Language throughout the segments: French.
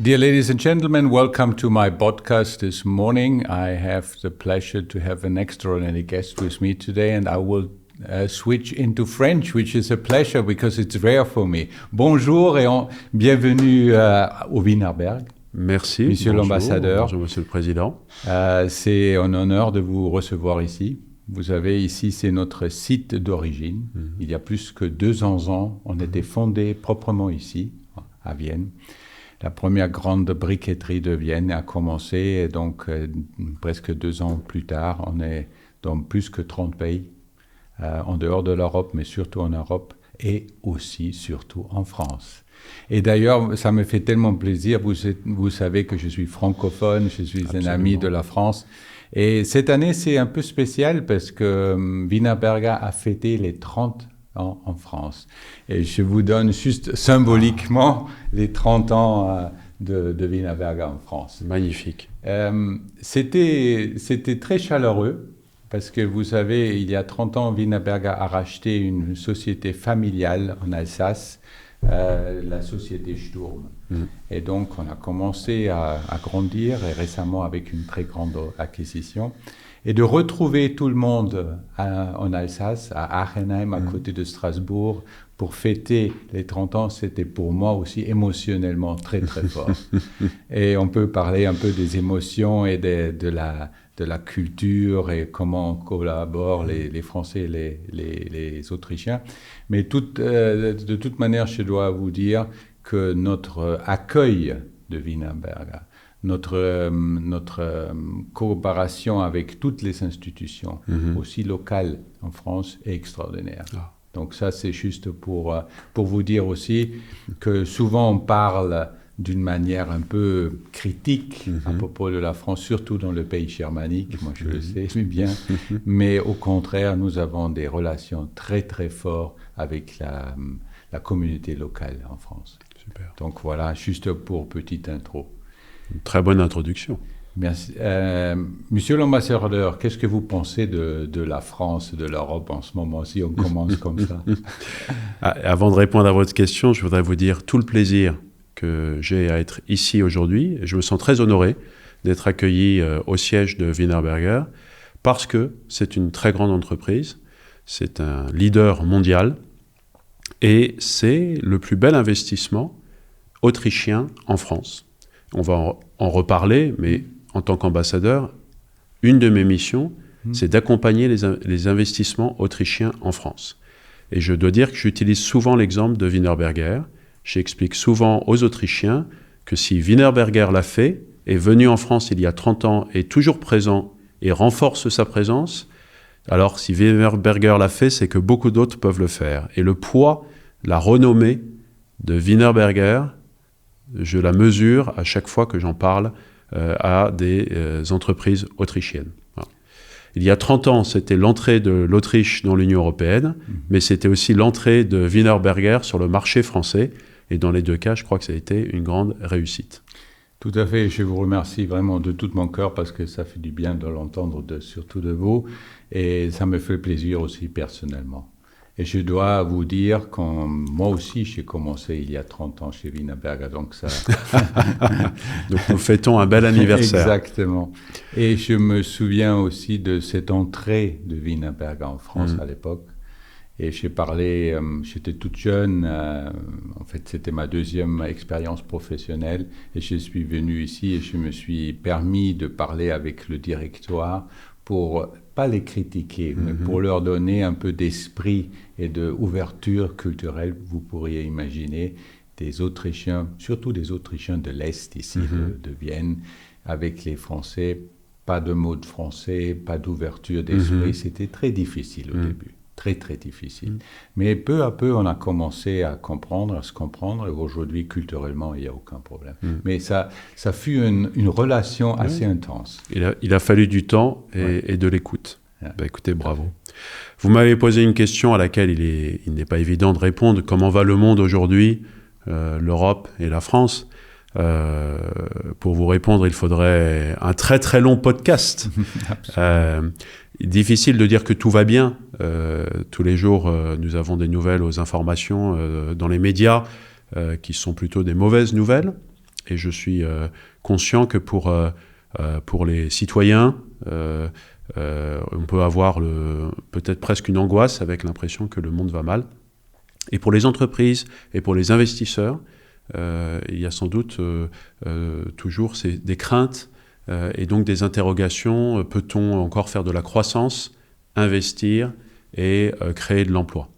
Dear ladies and gentlemen, welcome to my podcast this morning. I have the pleasure to have an extraordinary guest with me today, and I will switch into French, which is a pleasure because it's rare for me. Bonjour et bienvenue au Wienerberg. Merci, Monsieur l'ambassadeur. Bonjour, Monsieur le Président. C'est un honneur de vous recevoir ici. Vous savez, ici, c'est notre site d'origine. Il y a plus que 200 ans, on était fondé proprement ici, à Vienne. La première grande briqueterie de Vienne a commencé, et donc presque 2 ans plus tard, on est dans plus que 30 pays, en dehors de l'Europe, mais surtout en Europe, et aussi, surtout, en France. Et d'ailleurs, ça me fait tellement plaisir, vous savez que je suis francophone, je suis un ami de la France, et cette année, c'est un peu spécial parce que Wienerberger a fêté les 30 ans en France. Et je vous donne juste symboliquement les 30 ans de Wienerberger en France. Magnifique. C'était très chaleureux parce que vous savez, il y a 30 ans, Wienerberger a racheté une société familiale en Alsace, la société Sturm. Et donc, on a commencé à grandir, et récemment avec une très grande acquisition. Et de retrouver tout le monde en Alsace, à Achenheim, à côté de Strasbourg, pour fêter les 30 ans, c'était pour moi aussi émotionnellement très, très fort. Et on peut parler un peu des émotions et de la culture et comment collaborent les Français et les Autrichiens. Mais de toute manière, je dois vous dire que notre accueil de Wienerberger, notre coopération avec toutes les institutions, aussi locales en France, est extraordinaire. Donc ça, c'est juste pour vous dire aussi que souvent on parle d'une manière un peu critique à propos de la France, surtout dans le pays germanique, moi je le sais bien, mais au contraire, nous avons des relations très très fortes avec la communauté locale en France. Super. Donc voilà, juste pour petite intro. Une très bonne introduction. Merci. Monsieur l'ambassadeur, qu'est-ce que vous pensez de la France, de l'Europe en ce moment, si on commence comme ça? Avant de répondre à votre question, je voudrais vous dire tout le plaisir que j'ai à être ici aujourd'hui. Je me sens très honoré d'être accueilli au siège de Wienerberger parce que c'est une très grande entreprise, c'est un leader mondial et c'est le plus bel investissement autrichien en France. On va en reparler, mais en tant qu'ambassadeur, une de mes missions, c'est d'accompagner les investissements autrichiens en France. Et je dois dire que j'utilise souvent l'exemple de Wienerberger. J'explique souvent aux Autrichiens que si Wienerberger l'a fait, est venu en France il y a 30 ans, est toujours présent et renforce sa présence, alors si Wienerberger l'a fait, c'est que beaucoup d'autres peuvent le faire. Et le poids, la renommée de Wienerberger, je la mesure à chaque fois que j'en parle à des entreprises autrichiennes. Voilà. Il y a 30 ans, c'était l'entrée de l'Autriche dans l'Union européenne, mais c'était aussi l'entrée de Wienerberger sur le marché français. Et dans les deux cas, je crois que ça a été une grande réussite. Tout à fait. Je vous remercie vraiment de tout mon cœur parce que ça fait du bien de l'entendre, surtout de vous. Et ça me fait plaisir aussi personnellement. Et je dois vous dire que moi aussi, j'ai commencé il y a 30 ans chez Wienerberger, donc ça... Donc nous fêtons un bel anniversaire. Exactement. Et je me souviens aussi de cette entrée de Wienerberger en France à l'époque. Et j'ai parlé, j'étais toute jeune, en fait c'était ma deuxième expérience professionnelle, et je suis venu ici et je me suis permis de parler avec le directoire pour pas les critiquer, mais pour leur donner un peu d'esprit et d'ouverture culturelle. Vous pourriez imaginer des Autrichiens, surtout des Autrichiens de l'Est ici, de Vienne, avec les Français, pas de mots de français, pas d'ouverture d'esprit. C'était très difficile au début. Très, très difficile. Mais peu à peu, on a commencé à comprendre, à se comprendre, et aujourd'hui, culturellement, il n'y a aucun problème. Mais ça fut une relation assez intense. Il a fallu du temps et de l'écoute. Bah, écoutez, bravo. Vous m'avez posé une question à laquelle il n'est pas évident de répondre. Comment va le monde aujourd'hui, l'Europe et la France? Pour vous répondre, il faudrait un très très long podcast. Difficile de dire que tout va bien. Tous les jours, nous avons des nouvelles aux informations dans les médias qui sont plutôt des mauvaises nouvelles. Et je suis conscient que pour les citoyens, on peut avoir peut-être presque une angoisse avec l'impression que le monde va mal. Et pour les entreprises et pour les investisseurs, il y a sans doute toujours des craintes et donc des interrogations. Peut-on encore faire de la croissance, investir et créer de l'emploi?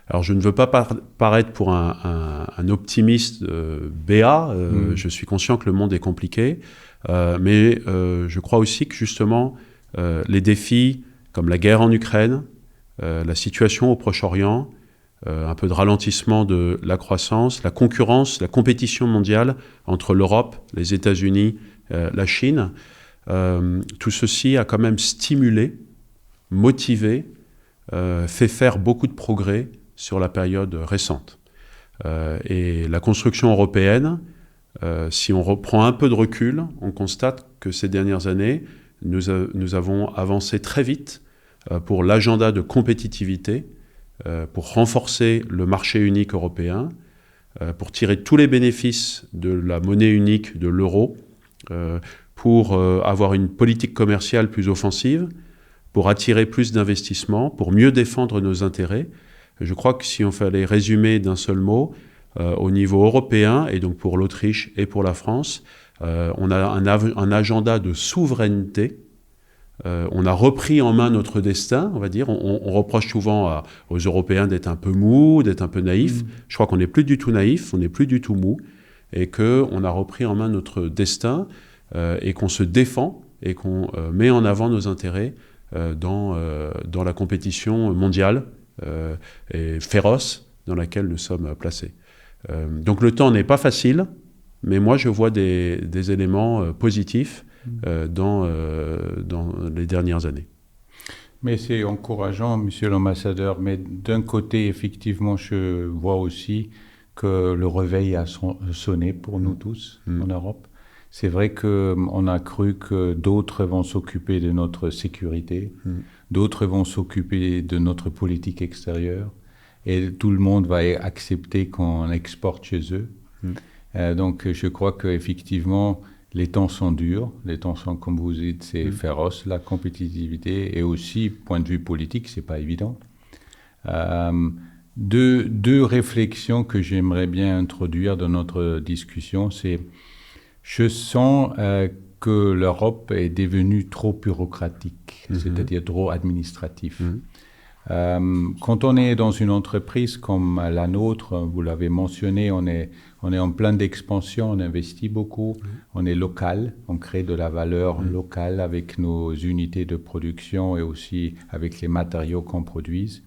Alors je ne veux pas paraître pour un optimiste béat, je suis conscient que le monde est compliqué, mais je crois aussi que justement les défis comme la guerre en Ukraine, la situation au Proche-Orient, un peu de ralentissement de la croissance, la concurrence, la compétition mondiale entre l'Europe, les États-Unis, la Chine, tout ceci a quand même stimulé, motivé, fait faire beaucoup de progrès sur la période récente. Et la construction européenne, si on reprend un peu de recul, on constate que ces dernières années, nous avons avancé très vite pour l'agenda de compétitivité, pour renforcer le marché unique européen, pour tirer tous les bénéfices de la monnaie unique de l'euro, pour avoir une politique commerciale plus offensive, pour attirer plus d'investissements, pour mieux défendre nos intérêts. Je crois que si on fallait résumer d'un seul mot, au niveau européen, et donc pour l'Autriche et pour la France, on a un agenda de souveraineté. On a repris en main notre destin, on va dire. On reproche souvent aux Européens d'être un peu mous, d'être un peu naïfs. Je crois qu'on n'est plus du tout naïf, on n'est plus du tout mou, et qu'on a repris en main notre destin, et qu'on se défend, et qu'on met en avant nos intérêts dans la compétition mondiale et féroce dans laquelle nous sommes placés. Donc le temps n'est pas facile, mais moi je vois des éléments positifs dans les dernières années. Mais c'est encourageant, monsieur l'ambassadeur, mais d'un côté, effectivement, je vois aussi que le réveil a sonné pour nous tous en Europe. C'est vrai qu'on a cru que d'autres vont s'occuper de notre sécurité, d'autres vont s'occuper de notre politique extérieure, et tout le monde va accepter qu'on exporte chez eux. Donc je crois qu'effectivement, les temps sont durs, les temps sont, comme vous dites, c'est féroce, la compétitivité, et aussi, point de vue politique, c'est pas évident. Deux réflexions que j'aimerais bien introduire dans notre discussion, c'est je sens que l'Europe est devenue trop bureaucratique, c'est-à-dire trop administratif. Quand on est dans une entreprise comme la nôtre, vous l'avez mentionné, on est en plein d'expansion, on investit beaucoup, on est local, on crée de la valeur locale avec nos unités de production et aussi avec les matériaux qu'on produise.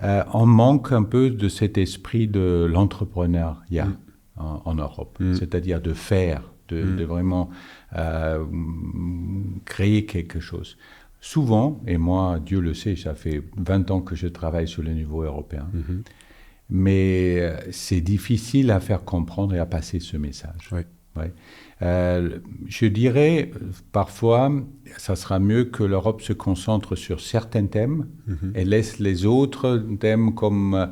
On manque un peu de cet esprit de l'entrepreneuriat en Europe, c'est-à-dire de faire, de vraiment créer quelque chose. Souvent, et moi, Dieu le sait, ça fait 20 ans que je travaille sur le niveau européen, mais c'est difficile à faire comprendre et à passer ce message. Oui. Ouais. Je dirais, parfois, ça sera mieux que l'Europe se concentre sur certains thèmes et laisse les autres thèmes comme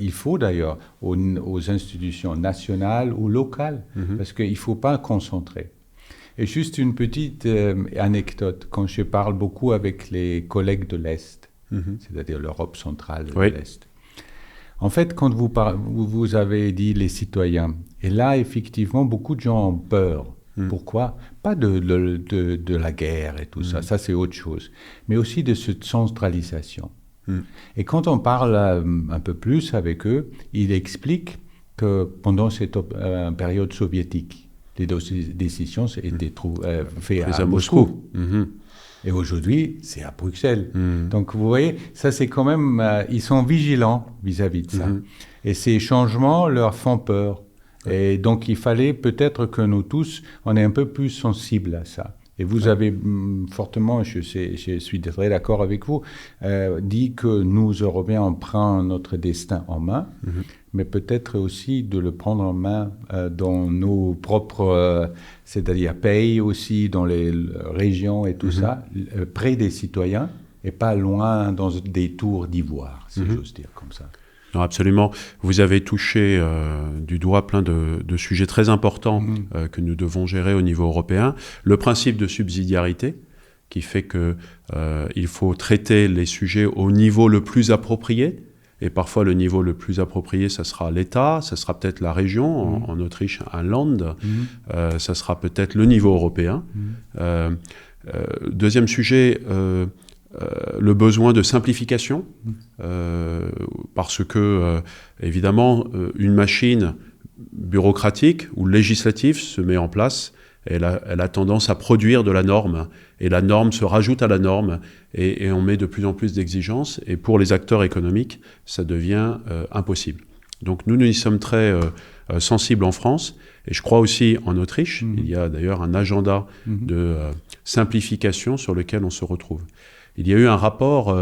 il faut d'ailleurs, aux institutions nationales ou locales, parce qu'il ne faut pas concentrer. Et juste une petite anecdote, quand je parle beaucoup avec les collègues de l'Est, c'est-à-dire l'Europe centrale de l'Est, en fait, quand vous avez dit les citoyens, et là, effectivement, beaucoup de gens ont peur. Pourquoi? Pas de la guerre et tout ça, ça c'est autre chose, mais aussi de cette centralisation. Et quand on parle un peu plus avec eux, ils expliquent que pendant cette période soviétique, les décisions étaient faites à Moscou. Et aujourd'hui, c'est à Bruxelles. Donc, vous voyez, ça, c'est quand même... ils sont vigilants vis-à-vis de ça. Et ces changements leur font peur. Et donc, il fallait peut-être que nous tous, on est un peu plus sensibles à ça. Et vous avez fortement, je suis très d'accord avec vous, dit que nous, Européens, on prend notre destin en main, mais peut-être aussi de le prendre en main dans nos propres, c'est-à-dire pays aussi, dans les régions et tout ça, près des citoyens, et pas loin dans des tours d'ivoire, si j'ose dire comme ça. Non, absolument. Vous avez touché du doigt plein de sujets très importants que nous devons gérer au niveau européen. Le principe de subsidiarité, qui fait qu'il faut traiter les sujets au niveau le plus approprié. Et parfois, le niveau le plus approprié, ça sera l'État, ça sera peut-être la région, en Autriche, un Land, ça sera peut-être le niveau européen. Deuxième sujet, le besoin de simplification, parce que, évidemment, une machine bureaucratique ou législative se met en place. Elle a tendance à produire de la norme, et la norme se rajoute à la norme, et on met de plus en plus d'exigences, et pour les acteurs économiques, ça devient impossible. Donc nous y sommes très sensibles en France, et je crois aussi en Autriche. Il y a d'ailleurs un agenda de simplification sur lequel on se retrouve. Il y a eu un rapport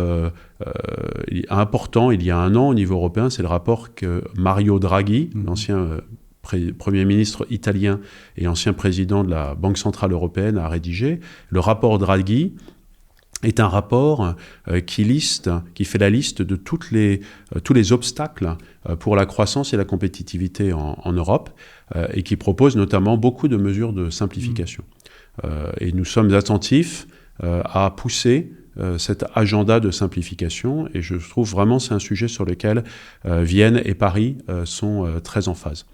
important il y a 1 an au niveau européen, c'est le rapport que Mario Draghi, l'ancien Premier ministre italien et ancien président de la Banque Centrale Européenne, a rédigé. Le rapport Draghi est un rapport qui fait la liste de tous les obstacles pour la croissance et la compétitivité en Europe, et qui propose notamment beaucoup de mesures de simplification. Et nous sommes attentifs à pousser cet agenda de simplification, et je trouve vraiment c'est un sujet sur lequel Vienne et Paris sont très en phase.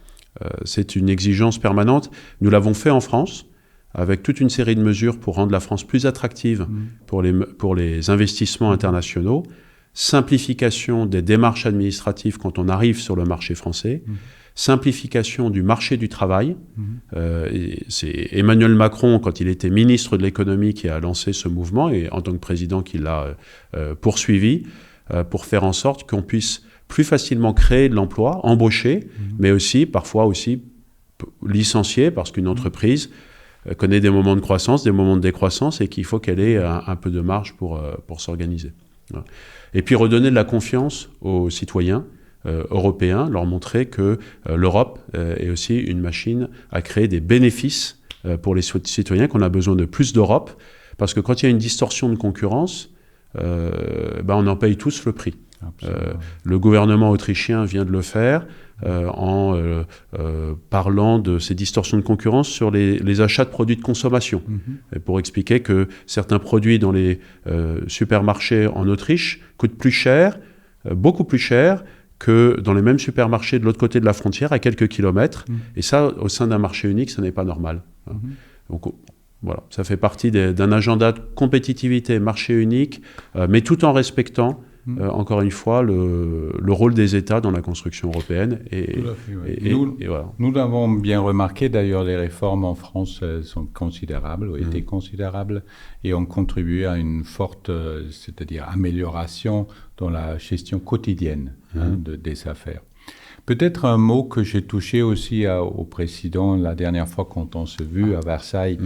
C'est une exigence permanente. Nous l'avons fait en France, avec toute une série de mesures pour rendre la France plus attractive pour les investissements internationaux, simplification des démarches administratives quand on arrive sur le marché français, simplification du marché du travail. C'est Emmanuel Macron, quand il était ministre de l'économie, qui a lancé ce mouvement, et en tant que président qui l'a poursuivi, pour faire en sorte qu'on puisse plus facilement créer de l'emploi, embaucher, mais aussi, parfois aussi, licencier, parce qu'une entreprise connaît des moments de croissance, des moments de décroissance, et qu'il faut qu'elle ait un peu de marge pour s'organiser. Voilà. Et puis redonner de la confiance aux citoyens européens, leur montrer que l'Europe est aussi une machine à créer des bénéfices pour les citoyens, qu'on a besoin de plus d'Europe, parce que quand il y a une distorsion de concurrence, on en paye tous le prix. Le gouvernement autrichien vient de le faire en parlant de ces distorsions de concurrence sur les achats de produits de consommation, et pour expliquer que certains produits dans les supermarchés en Autriche coûtent plus cher, beaucoup plus cher, que dans les mêmes supermarchés de l'autre côté de la frontière, à quelques kilomètres. Et ça, au sein d'un marché unique, ça n'est pas normal. Donc voilà, ça fait partie d'un agenda de compétitivité, marché unique, mais tout en respectant, encore une fois, le rôle des États dans la construction européenne. Nous l'avons bien remarqué, d'ailleurs, les réformes en France sont considérables, ont été considérables, et ont contribué à une forte, c'est-à-dire amélioration dans la gestion quotidienne des affaires. Peut-être un mot que j'ai touché aussi au président la dernière fois quand on s'est vu à Versailles.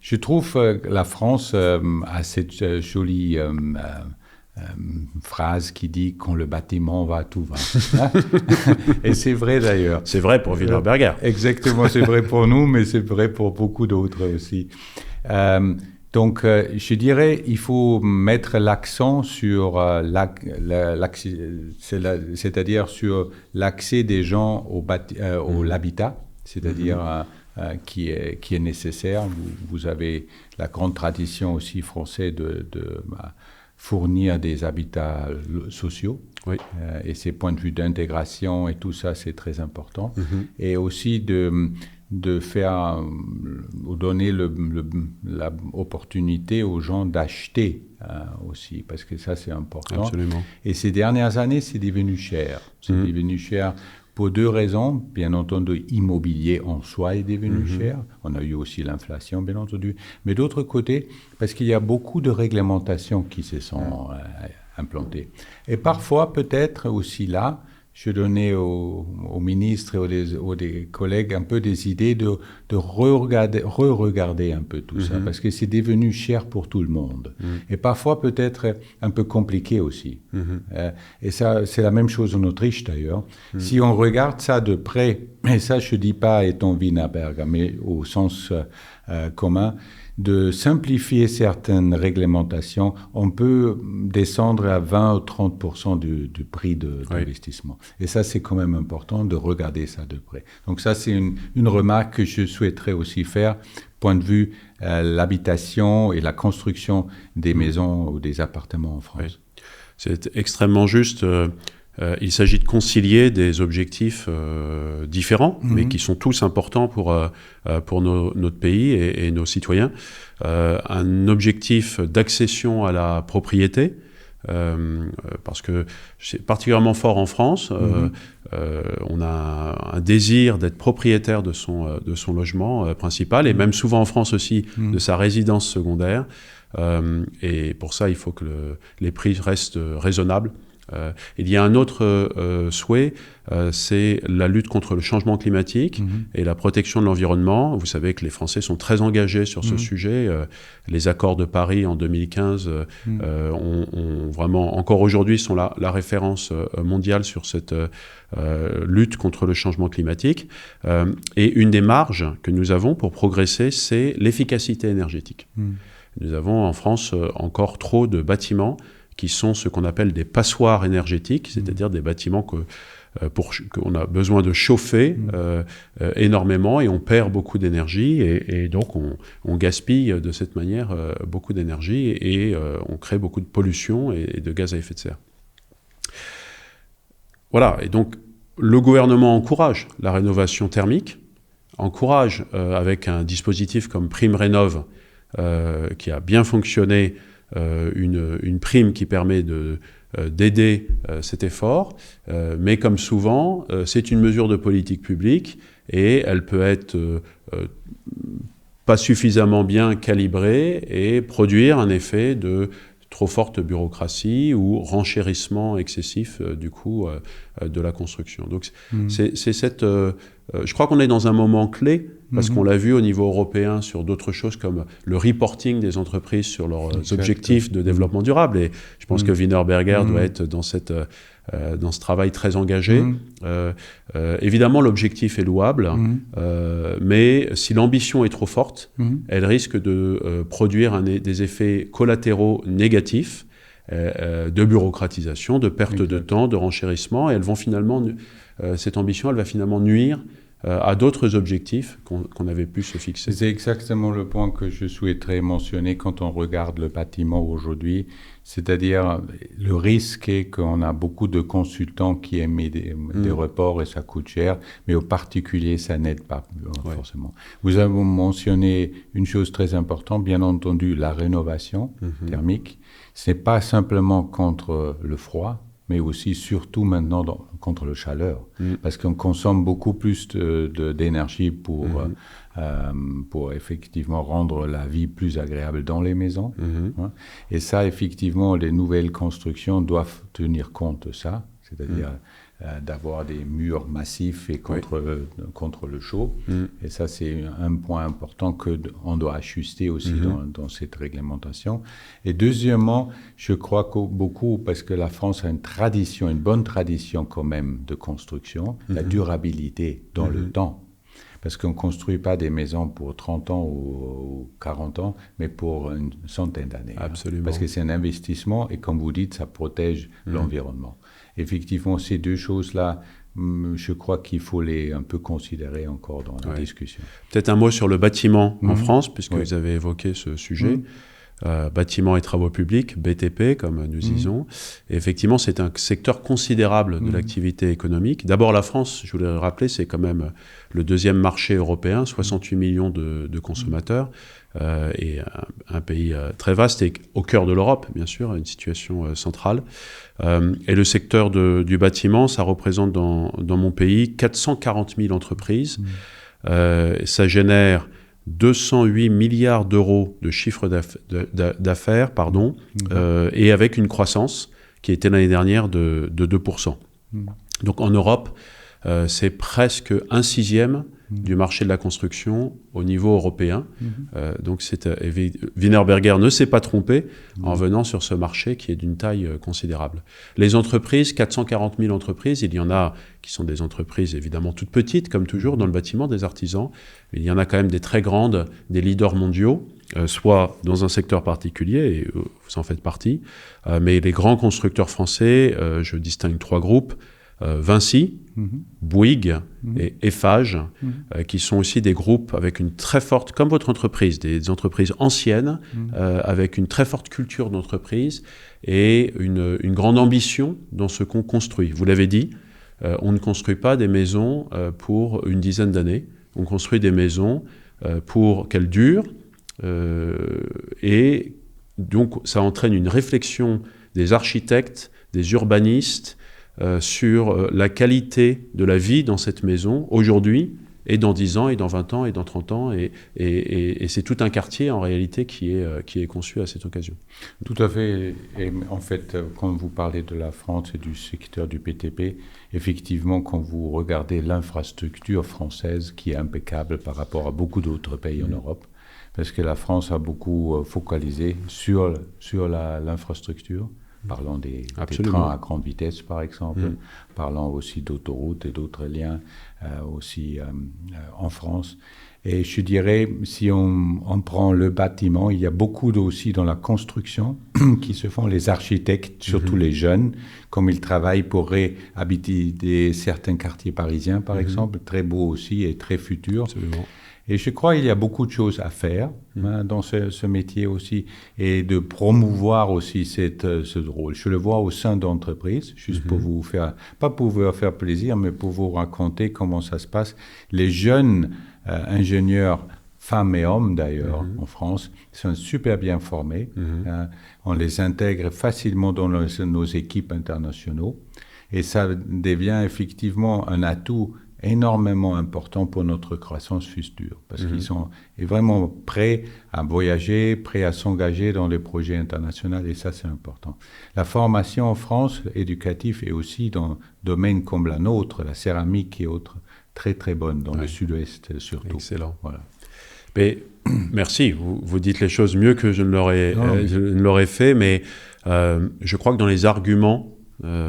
Je trouve que la France a cette jolie phrase qui dit « quand le bâtiment va, tout va ». Et c'est vrai d'ailleurs. C'est vrai pour Wienerberger. Exactement, c'est vrai pour nous, mais c'est vrai pour beaucoup d'autres aussi. Donc, je dirais, il faut mettre l'accent sur c'est-à-dire sur l'accès des gens au l'habitat, c'est-à-dire qui est nécessaire. Vous avez la grande tradition aussi française de fournir des habitats sociaux. Oui. Et ces points de vue d'intégration et tout ça, c'est très important. Et aussi de faire, donner l'opportunité aux gens d'acheter aussi, parce que ça, c'est important. Absolument. Et ces dernières années, c'est devenu cher. C'est devenu cher pour 2 raisons. Bien entendu, l'immobilier en soi est devenu cher. On a eu aussi l'inflation, bien entendu. Mais d'autre côté, parce qu'il y a beaucoup de réglementations qui se sont implantées. Et parfois, peut-être aussi là, je donnais aux ministres et aux des collègues un peu des idées de re-regarder un peu tout ça, parce que c'est devenu cher pour tout le monde. Et parfois peut-être un peu compliqué aussi. Et ça, c'est la même chose en Autriche d'ailleurs. Si on regarde ça de près, et ça je ne dis pas étant Wienerberger, mais au sens commun, de simplifier certaines réglementations, on peut descendre à 20 ou 30% du prix d'investissement. Et ça, c'est quand même important de regarder ça de près. Donc ça, c'est une remarque que je souhaiterais aussi faire, point de vue l'habitation et la construction des maisons ou des appartements en France. Oui. C'est extrêmement juste. Il s'agit de concilier des objectifs différents, mais qui sont tous importants pour notre pays et nos citoyens. Un objectif d'accession à la propriété, parce que c'est particulièrement fort en France. On a un désir d'être propriétaire de son logement principal, et même souvent en France aussi de sa résidence secondaire. Et pour ça, il faut que les prix restent raisonnables. Il y a un autre souhait, c'est la lutte contre le changement climatique et la protection de l'environnement. Vous savez que les Français sont très engagés sur ce sujet. Les accords de Paris en 2015 ont vraiment, encore aujourd'hui, sont la référence mondiale sur cette lutte contre le changement climatique. Et une des marges que nous avons pour progresser, c'est l'efficacité énergétique. Nous avons en France encore trop de bâtiments qui sont ce qu'on appelle des passoires énergétiques, c'est-à-dire des bâtiments qu'on a besoin de chauffer énormément, et on perd beaucoup d'énergie, et donc on gaspille de cette manière beaucoup d'énergie, et on crée beaucoup de pollution et de gaz à effet de serre. Voilà, et donc le gouvernement encourage la rénovation thermique, encourage avec un dispositif comme PrimeRénov', qui a bien fonctionné, une prime qui permet d'aider cet effort, mais comme souvent, c'est une mesure de politique publique, et elle peut être pas suffisamment bien calibrée et produire un effet de trop forte bureaucratie ou renchérissement excessif du coût de la construction. Donc c'est cette... je crois qu'on est dans un moment clé, parce qu'on l'a vu au niveau européen sur d'autres choses comme le reporting des entreprises sur leurs objectifs de développement durable. Et je pense que Wienerberger doit être dans ce travail très engagé. Évidemment, l'objectif est louable, mais si l'ambition est trop forte, elle risque de produire des effets collatéraux négatifs, de bureaucratisation, de perte de temps, de renchérissement, et cette ambition, elle va finalement nuire à d'autres objectifs qu'on avait pu se fixer. C'est exactement le point que je souhaiterais mentionner quand on regarde le bâtiment aujourd'hui, c'est-à-dire le risque est qu'on a beaucoup de consultants qui émettent des reports et ça coûte cher, mais au particulier, ça n'aide pas forcément. Vous avez mentionné une chose très importante, bien entendu, la rénovation thermique. Ce n'est pas simplement contre le froid, mais aussi, surtout maintenant, contre la chaleur. Parce qu'on consomme beaucoup plus d'énergie pour effectivement rendre la vie plus agréable dans les maisons. Et ça, effectivement, les nouvelles constructions doivent tenir compte de ça, c'est-à-dire d'avoir des murs massifs et contre le chaud. Et ça, c'est un point important qu'on doit ajuster aussi dans cette réglementation. Et deuxièmement, je crois que beaucoup, parce que la France a une bonne tradition quand même de construction, la durabilité dans le temps. Parce qu'on ne construit pas des maisons pour 30 ans ou 40 ans, mais pour une centaine d'années. Absolument. Parce que c'est un investissement et comme vous dites, ça protège l'environnement. Effectivement, ces deux choses-là, je crois qu'il faut les un peu considérer encore dans la discussion. Peut-être un mot sur le bâtiment en France, puisque vous avez évoqué ce sujet. Bâtiments et travaux publics, BTP, comme nous disons. Et effectivement, c'est un secteur considérable de l'activité économique. D'abord, la France, je voulais le rappeler, c'est quand même le deuxième marché européen, 68 millions de consommateurs, et un pays très vaste et au cœur de l'Europe, bien sûr, une situation centrale. Et le secteur du bâtiment, ça représente dans mon pays 440 000 entreprises. Ça génère 208 milliards d'euros de chiffre d'affaires, et avec une croissance qui était l'année dernière de 2%. Donc en Europe, c'est presque un sixième du marché de la construction au niveau européen. Donc Wienerberger ne s'est pas trompé en venant sur ce marché qui est d'une taille considérable. Les entreprises, 440 000 entreprises, il y en a qui sont des entreprises évidemment toutes petites, comme toujours dans le bâtiment, des artisans. Il y en a quand même des très grandes, des leaders mondiaux, soit dans un secteur particulier, et vous en faites partie, mais les grands constructeurs français, je distingue 3 groupes, Vinci, Bouygues et Eiffage, qui sont aussi des groupes avec une très forte, comme votre entreprise, des entreprises anciennes, avec une très forte culture d'entreprise et une grande ambition dans ce qu'on construit. Vous l'avez dit, on ne construit pas des maisons pour une dizaine d'années, on construit des maisons pour qu'elles durent, et donc ça entraîne une réflexion des architectes, des urbanistes, sur la qualité de la vie dans cette maison, aujourd'hui, et dans 10 ans, et dans 20 ans, et dans 30 ans, et c'est tout un quartier, en réalité, qui est conçu à cette occasion. Tout à fait, et en fait, quand vous parlez de la France et du secteur du BTP, effectivement, quand vous regardez l'infrastructure française, qui est impeccable par rapport à beaucoup d'autres pays en Europe, parce que la France a beaucoup focalisé sur l'infrastructure, parlant des trains à grande vitesse, par exemple, parlant aussi d'autoroutes et d'autres liens aussi en France. Et je dirais, si on prend le bâtiment, il y a beaucoup aussi dans la construction qui se font les architectes, surtout les jeunes, comme ils travaillent pour réhabiliter certains quartiers parisiens, par exemple, très beaux aussi et très futurs. Absolument. Et je crois qu'il y a beaucoup de choses à faire dans ce métier aussi, et de promouvoir aussi ce rôle. Je le vois au sein d'entreprises, juste pour vous faire, pas pour vous faire plaisir, mais pour vous raconter comment ça se passe. Les jeunes ingénieurs, femmes et hommes d'ailleurs, en France, sont super bien formés. On les intègre facilement dans nos équipes internationales, et ça devient effectivement un atout énormément important pour notre croissance future, parce qu'ils sont vraiment prêts à voyager, prêts à s'engager dans les projets internationaux, et ça c'est important. La formation en France éducative est aussi dans un domaine comme la nôtre, la céramique et autres, très très bonne, dans le sud-ouest surtout. Excellent. Voilà. Mais merci, vous dites les choses mieux que je ne l'aurais fait, mais je crois que dans les arguments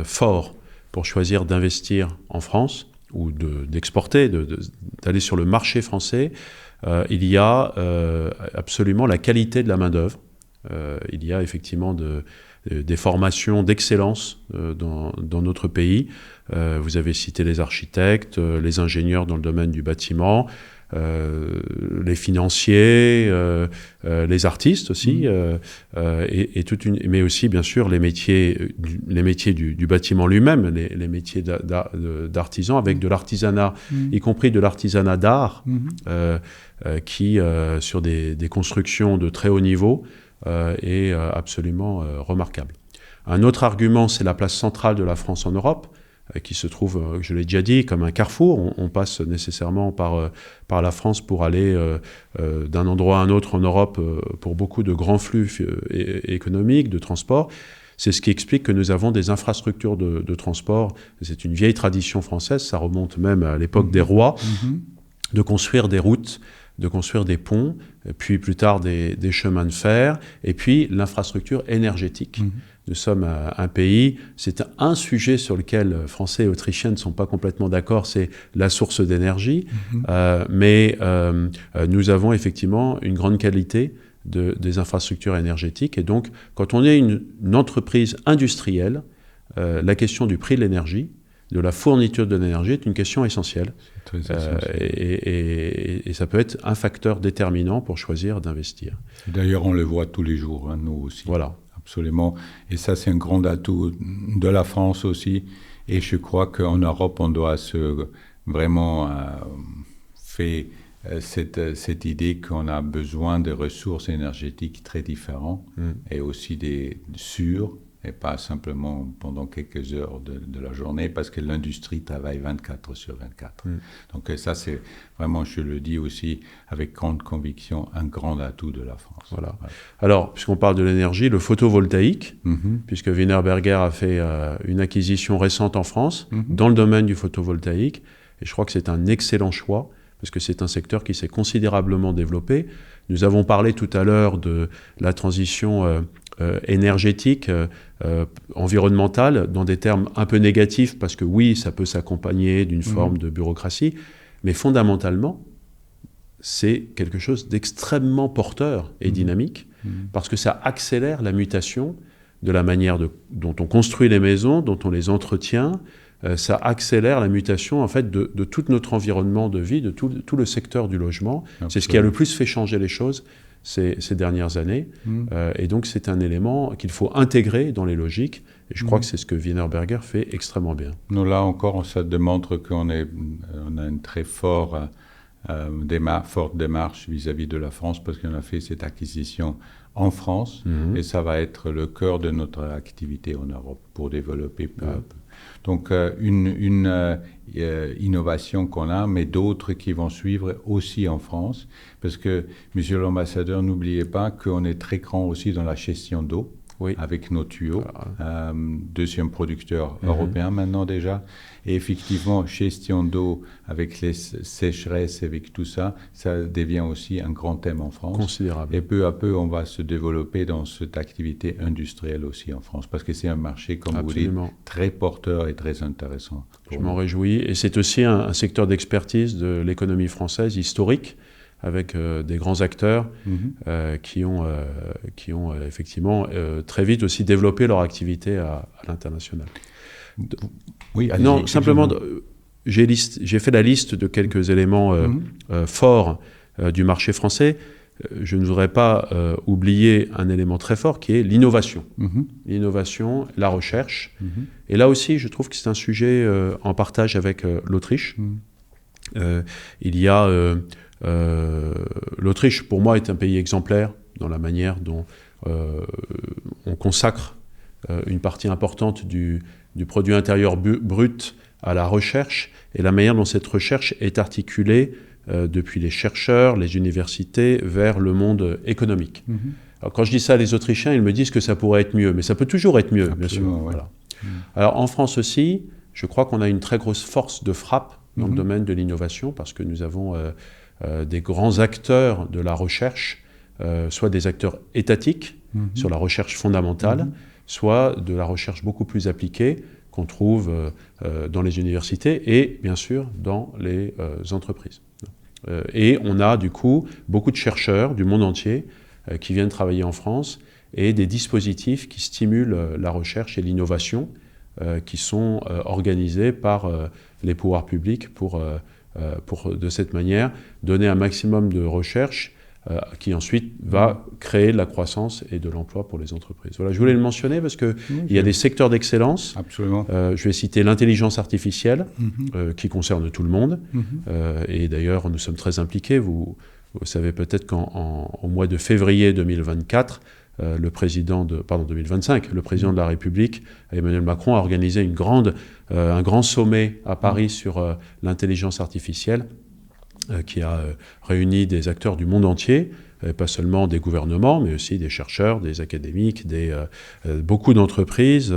forts pour choisir d'investir en France, ou d'exporter, d'aller sur le marché français, il y a absolument la qualité de la main-d'œuvre. Il y a effectivement des formations d'excellence dans notre pays. Vous avez cité les architectes, les ingénieurs dans le domaine du bâtiment, les financiers, les artistes aussi, mais aussi bien sûr les métiers du bâtiment lui-même, les métiers d'artisans, avec de l'artisanat, y compris de l'artisanat d'art, qui sur des constructions de très haut niveau est absolument remarquable. Un autre argument, c'est la place centrale de la France en Europe, qui se trouve, je l'ai déjà dit, comme un carrefour. On passe nécessairement par la France pour aller d'un endroit à un autre en Europe pour beaucoup de grands flux économiques, de transport. C'est ce qui explique que nous avons des infrastructures de transport. C'est une vieille tradition française, ça remonte même à l'époque des rois, de construire des routes, de construire des ponts, puis plus tard des chemins de fer, et puis l'infrastructure énergétique. Nous sommes un pays, c'est un sujet sur lequel Français et Autrichiens ne sont pas complètement d'accord, c'est la source d'énergie, mais nous avons effectivement une grande qualité des infrastructures énergétiques, et donc quand on est une entreprise industrielle, la question du prix de l'énergie, de la fourniture de l'énergie est une question essentielle. C'est très essentiel. Et ça peut être un facteur déterminant pour choisir d'investir. D'ailleurs, on le voit tous les jours, nous aussi. Voilà. Absolument. Et ça, c'est un grand atout de la France aussi. Et je crois qu'en Europe, on doit vraiment faire cette idée qu'on a besoin de ressources énergétiques très différentes et aussi sûres, et pas simplement pendant quelques heures de la journée, parce que l'industrie travaille 24/24. Donc ça, c'est vraiment, je le dis aussi avec grande conviction, un grand atout de la France. Voilà. Alors, puisqu'on parle de l'énergie, le photovoltaïque, puisque Wienerberger a fait une acquisition récente en France dans le domaine du photovoltaïque, et je crois que c'est un excellent choix, parce que c'est un secteur qui s'est considérablement développé. Nous avons parlé tout à l'heure de la transition énergétique, environnementale, dans des termes un peu négatifs, parce que oui, ça peut s'accompagner d'une forme de bureaucratie, mais fondamentalement, c'est quelque chose d'extrêmement porteur et dynamique, parce que ça accélère la mutation de la manière dont on construit les maisons, dont on les entretient. Ça accélère la mutation en fait, de tout notre environnement de vie, de tout le secteur du logement. Absolument. C'est ce qui a le plus fait changer les choses ces dernières années. Et donc c'est un élément qu'il faut intégrer dans les logiques. Et je crois que c'est ce que Wienerberger fait extrêmement bien. Nous, là encore, ça démontre qu'on a une très forte démarche vis-à-vis de la France, parce qu'on a fait cette acquisition en France, et ça va être le cœur de notre activité en Europe pour développer peu à peu. Donc une innovation qu'on a, mais d'autres qui vont suivre aussi en France, parce que, Monsieur l'ambassadeur, n'oubliez pas qu'on est très grand aussi dans la gestion d'eau. Oui. Avec nos tuyaux, deuxième producteur européen maintenant déjà. Et effectivement, gestion d'eau avec les sécheresses, avec tout ça, ça devient aussi un grand thème en France. Considérable. Et peu à peu, on va se développer dans cette activité industrielle aussi en France, parce que c'est un marché, comme Absolument. vous dites, très porteur et très intéressant. Je m'en réjouis. Et c'est aussi un secteur d'expertise de l'économie française historique, avec des grands acteurs qui ont effectivement très vite aussi développé leur activité à l'international. Oui, non, simplement, j'ai fait la liste de quelques éléments forts du marché français. Je ne voudrais pas oublier un élément très fort qui est l'innovation. L'innovation, la recherche. Et là aussi, je trouve que c'est un sujet en partage avec l'Autriche. Il y a... l'Autriche, pour moi, est un pays exemplaire dans la manière dont on consacre une partie importante du produit intérieur brut à la recherche, et la manière dont cette recherche est articulée depuis les chercheurs, les universités, vers le monde économique. Alors, quand je dis ça, les Autrichiens, ils me disent que ça pourrait être mieux, mais ça peut toujours être mieux, bien sûr. Ouais. Voilà. Alors, en France aussi, je crois qu'on a une très grosse force de frappe dans le domaine de l'innovation, parce que nous avons... des grands acteurs de la recherche, soit des acteurs étatiques sur la recherche fondamentale, soit de la recherche beaucoup plus appliquée qu'on trouve dans les universités et bien sûr dans les entreprises. Et on a du coup beaucoup de chercheurs du monde entier qui viennent travailler en France, et des dispositifs qui stimulent la recherche et l'innovation qui sont organisés par les pouvoirs publics pour de cette manière donner un maximum de recherche qui ensuite va créer de la croissance et de l'emploi pour les entreprises. Voilà, je voulais le mentionner parce qu'il y a des secteurs d'excellence. Absolument. Je vais citer l'intelligence artificielle qui concerne tout le monde. Et d'ailleurs, nous sommes très impliqués. Vous savez peut-être qu'au mois de février 2024, le président 2025, le président de la République, Emmanuel Macron, a organisé un grand sommet à Paris sur l'intelligence artificielle qui a réuni des acteurs du monde entier, pas seulement des gouvernements, mais aussi des chercheurs, des académiques, beaucoup d'entreprises.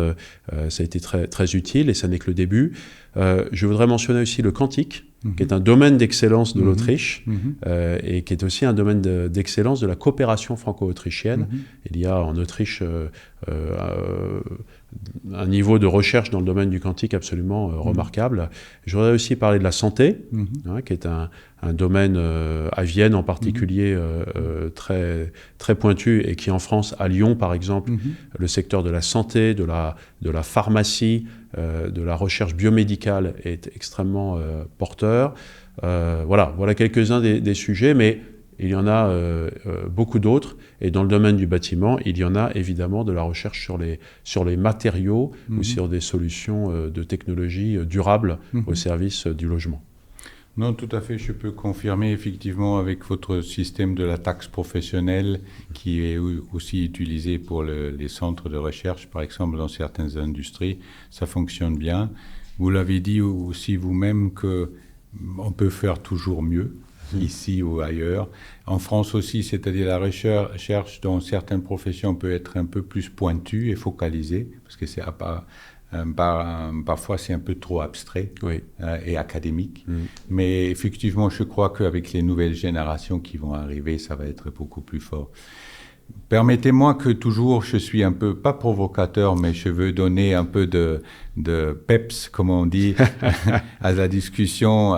Ça a été très, très utile, et ça n'est que le début. Je voudrais mentionner aussi le quantique, qui est un domaine d'excellence de l'Autriche, et qui est aussi un domaine d'excellence de la coopération franco-autrichienne. Il y a en Autriche un niveau de recherche dans le domaine du quantique absolument remarquable. Je voudrais aussi parler de la santé, qui est un domaine à Vienne en particulier très, très pointu, et qui en France, à Lyon par exemple, le secteur de la santé, de la pharmacie, de la recherche biomédicale est extrêmement porteur. Voilà quelques-uns des sujets, mais il y en a beaucoup d'autres. Et dans le domaine du bâtiment, il y en a évidemment de la recherche sur les matériaux ou sur des solutions de technologie durables au service du logement. Non, tout à fait. Je peux confirmer effectivement avec votre système de la taxe professionnelle qui est aussi utilisé pour les centres de recherche, par exemple dans certaines industries, ça fonctionne bien. Vous l'avez dit aussi vous-même qu'on peut faire toujours mieux, ici ou ailleurs. En France aussi, c'est-à-dire la recherche dans certaines professions peut être un peu plus pointue et focalisée, parce que c'est Parfois, c'est un peu trop abstrait Oui. et académique. Mais effectivement, je crois qu'avec les nouvelles générations qui vont arriver, ça va être beaucoup plus fort. Permettez-moi que toujours, je suis un peu, pas provocateur, mais je veux donner un peu de peps, comme on dit, à la discussion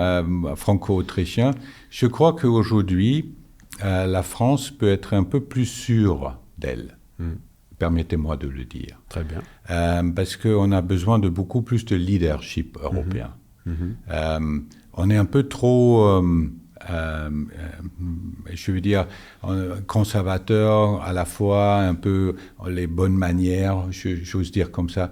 franco-autrichienne. Je crois qu'aujourd'hui, la France peut être un peu plus sûre d'elle. Permettez-moi de le dire. Très bien. Parce qu'on a besoin de beaucoup plus de leadership européen. On est un peu trop, je veux dire, conservateur, à la fois un peu les bonnes manières, j'ose dire comme ça.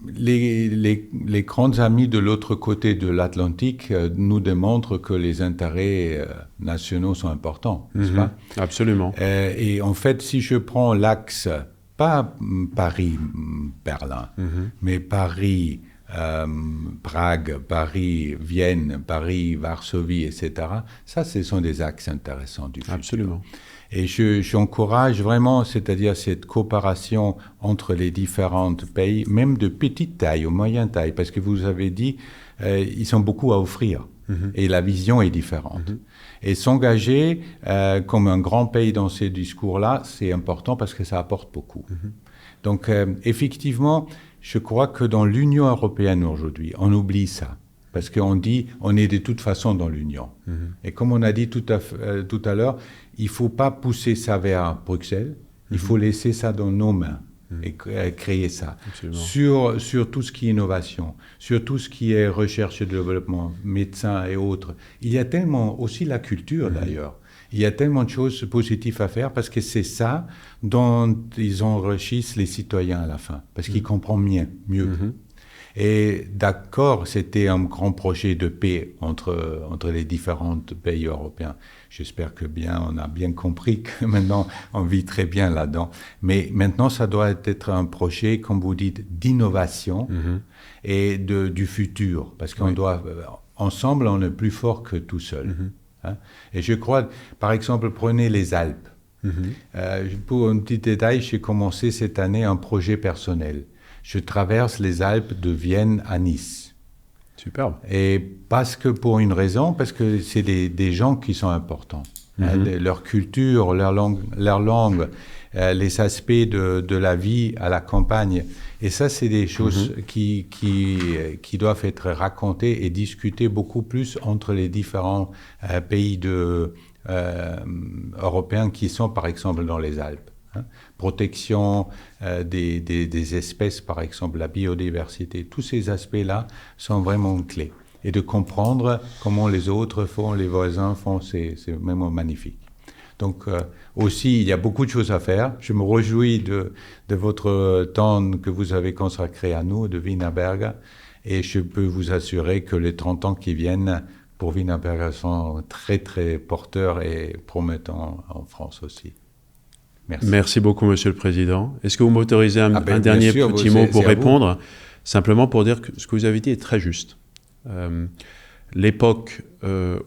Les grands amis de l'autre côté de l'Atlantique nous démontrent que les intérêts nationaux sont importants, n'est-ce pas? Absolument. Et en fait, si je prends l'axe, pas Paris-Berlin, mais Paris-Prague, Paris-Vienne, Paris-Varsovie, etc., ça, ce sont des axes intéressants du futur. Absolument. Et j'encourage vraiment, c'est-à-dire cette coopération entre les différents pays, même de petite taille ou moyenne taille, parce que vous avez dit, ils ont beaucoup à offrir. Et la vision est différente. Et s'engager comme un grand pays dans ces discours-là, c'est important parce que ça apporte beaucoup. Donc, effectivement, je crois que dans l'Union européenne aujourd'hui, on oublie ça. Parce qu'on dit, on est de toute façon dans l'Union. Et comme on a dit tout à l'heure, il ne faut pas pousser ça vers Bruxelles, il faut laisser ça dans nos mains. Et créer ça. Sur tout ce qui est innovation, sur tout ce qui est recherche et développement, médecins et autres. Il y a tellement, aussi la culture d'ailleurs, il y a tellement de choses positives à faire parce que c'est ça dont ils enrichissent les citoyens à la fin, parce qu'ils comprennent mieux. Et d'accord, c'était un grand projet de paix entre les différents pays européens. J'espère que on a bien compris que maintenant on vit très bien là-dedans. Mais maintenant, ça doit être un projet, comme vous dites, d'innovation et du futur. Parce qu'on doit, ensemble, on est plus fort que tout seul. Hein? Et je crois, par exemple, prenez les Alpes. Pour un petit détail, j'ai commencé cette année un projet personnel. Je traverse les Alpes de Vienne à Nice. Superbe. Et parce que c'est des gens qui sont importants. Leur culture, leur langue, les aspects de la vie à la campagne. Et ça, c'est des choses qui doivent être racontées et discutées beaucoup plus entre les différents pays européens qui sont, par exemple, dans les Alpes. Protection des espèces, par exemple, la biodiversité. Tous ces aspects-là sont vraiment clés. Et de comprendre comment les autres font, les voisins font, c'est vraiment magnifique. Donc, aussi, il y a beaucoup de choses à faire. Je me réjouis de votre temps que vous avez consacré à nous, de Wienerberger. Et je peux vous assurer que les 30 ans qui viennent pour Wienerberger sont très, très porteurs et promettants en France aussi. Merci. Merci beaucoup, Monsieur le Président. Est-ce que vous m'autorisez un dernier petit mot pour répondre? Simplement pour dire que ce que vous avez dit est très juste. L'époque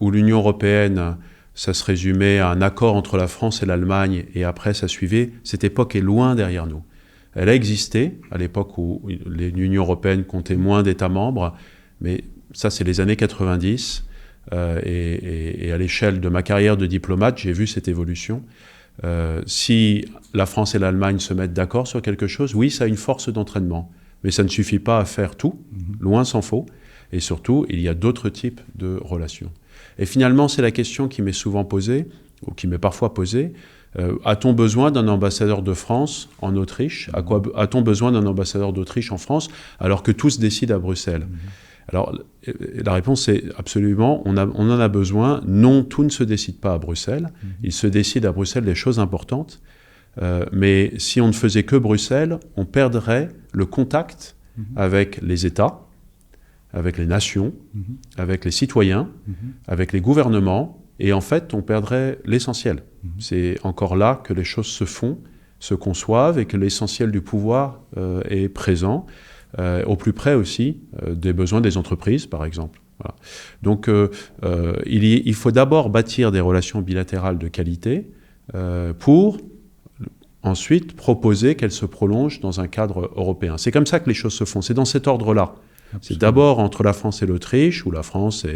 où l'Union européenne, ça se résumait à un accord entre la France et l'Allemagne, et après ça suivait, cette époque est loin derrière nous. Elle a existé à l'époque où l'Union européenne comptait moins d'États membres, mais ça c'est les années 90, et à l'échelle de ma carrière de diplomate, j'ai vu cette évolution. Si la France et l'Allemagne se mettent d'accord sur quelque chose, oui, ça a une force d'entraînement. Mais ça ne suffit pas à faire tout, loin s'en faut. Et surtout, il y a d'autres types de relations. Et finalement, c'est la question qui m'est souvent posée, ou qui m'est parfois posée. A-t-on besoin d'un ambassadeur de France en Autriche? A-t-on besoin d'un ambassadeur d'Autriche en France, alors que tout se décide à Bruxelles? Alors, la réponse est absolument, on en a besoin. Non, tout ne se décide pas à Bruxelles. Il se décide à Bruxelles des choses importantes. Mais si on ne faisait que Bruxelles, on perdrait le contact avec les États, avec les nations, avec les citoyens, avec les gouvernements. Et en fait, on perdrait l'essentiel. C'est encore là que les choses se font, se conçoivent et que l'essentiel du pouvoir est présent. Au plus près aussi des besoins des entreprises, par exemple. Voilà. Donc, il faut d'abord bâtir des relations bilatérales de qualité pour ensuite proposer qu'elle se prolonge dans un cadre européen. C'est comme ça que les choses se font, c'est dans cet ordre-là. Absolument. C'est d'abord entre la France et l'Autriche, où la France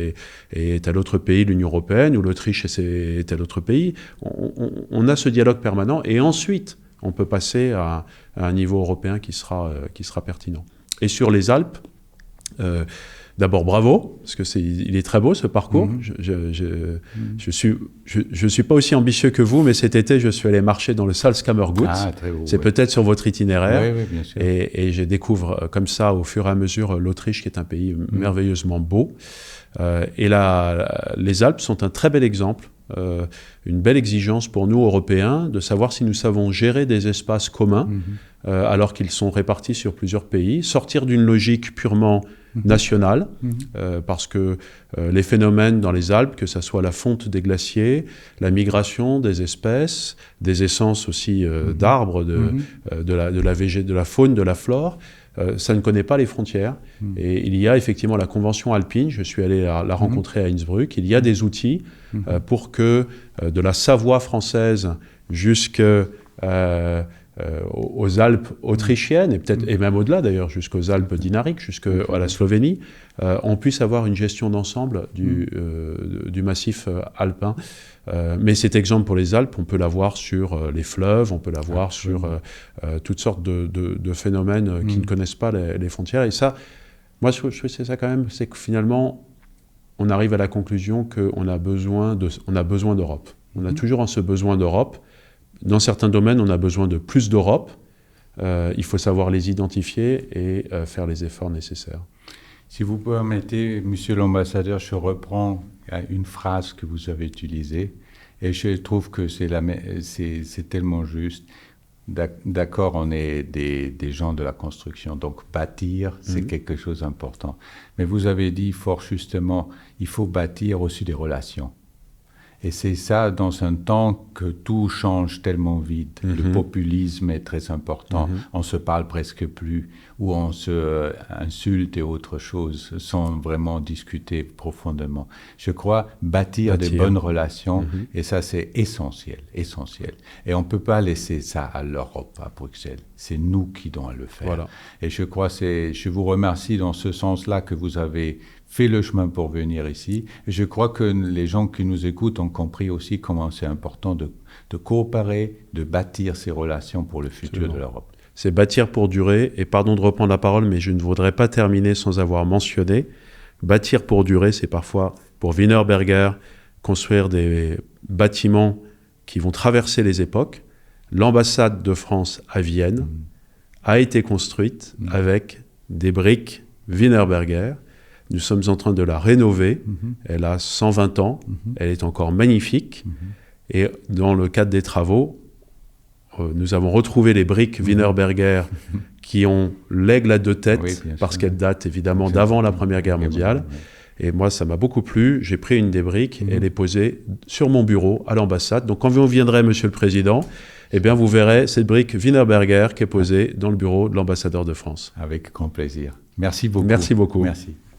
est tel autre pays de l'Union européenne, où l'Autriche est tel autre pays. On a ce dialogue permanent, et ensuite, on peut passer à un niveau européen qui sera pertinent. Et sur les Alpes, d'abord bravo, parce que il est très beau ce parcours. Je suis pas aussi ambitieux que vous, mais cet été je suis allé marcher dans le Salzkammergut. C'est peut-être sur votre itinéraire. Oui, bien sûr. Et je découvre comme ça au fur et à mesure l'Autriche, qui est un pays merveilleusement beau. Et là, les Alpes sont un très bel exemple. Une belle exigence pour nous Européens de savoir si nous savons gérer des espaces communs alors qu'ils sont répartis sur plusieurs pays, sortir d'une logique purement nationale, parce que les phénomènes dans les Alpes, que ce soit la fonte des glaciers, la migration des espèces, des essences aussi d'arbres, de la faune, de la flore, ça ne connaît pas les frontières. Et il y a effectivement la Convention alpine, je suis allé la rencontrer à Innsbruck, il y a des outils pour que de la Savoie française jusqu'aux Alpes autrichiennes, et même au-delà d'ailleurs, jusqu'aux Alpes dinariques, jusqu'à la Slovénie, on puisse avoir une gestion d'ensemble du massif alpin. Mais cet exemple pour les Alpes, on peut l'avoir sur les fleuves, on peut l'avoir sur toutes sortes de phénomènes qui ne connaissent pas les frontières. Et ça, moi je trouve que c'est ça quand même, c'est que finalement, on arrive à la conclusion qu'on a besoin d'Europe. On a toujours ce besoin d'Europe. Dans certains domaines, on a besoin de plus d'Europe. Il faut savoir les identifier et faire les efforts nécessaires. Si vous permettez, Monsieur l'ambassadeur, je reprends une phrase que vous avez utilisée et je trouve que c'est tellement juste. D'accord, on est des gens de la construction, donc bâtir, c'est quelque chose d'important. Mais vous avez dit fort justement, il faut bâtir aussi des relations. Et c'est ça, dans un temps que tout change tellement vite. Le populisme est très important. On se parle presque plus, ou on se insulte et autre chose, sans vraiment discuter profondément. Je crois bâtir des bonnes relations, et ça c'est essentiel. Et on ne peut pas laisser ça à l'Europe, à Bruxelles. C'est nous qui devons le faire. Voilà. Et je crois je vous remercie dans ce sens-là que vous avez fait le chemin pour venir ici. Et je crois que les gens qui nous écoutent ont compris aussi comment c'est important de coopérer, de bâtir ces relations pour le futur de l'Europe. C'est bâtir pour durer, et pardon de reprendre la parole, mais je ne voudrais pas terminer sans avoir mentionné, bâtir pour durer, c'est parfois, pour Wienerberger, construire des bâtiments qui vont traverser les époques. L'ambassade de France à Vienne a été construite avec des briques Wienerberger. Nous sommes en train de la rénover. Elle a 120 ans. Elle est encore magnifique. Et dans le cadre des travaux, nous avons retrouvé les briques Wienerberger qui ont l'aigle à deux têtes, parce qu'elles datent évidemment d'avant la Première Guerre mondiale. Et moi, ça m'a beaucoup plu. J'ai pris une des briques et elle est posée sur mon bureau à l'ambassade. Donc quand vous viendrez, Monsieur le Président, eh bien, vous verrez cette brique Wienerberger qui est posée dans le bureau de l'ambassadeur de France. Avec grand plaisir. Merci beaucoup. Merci beaucoup. Merci.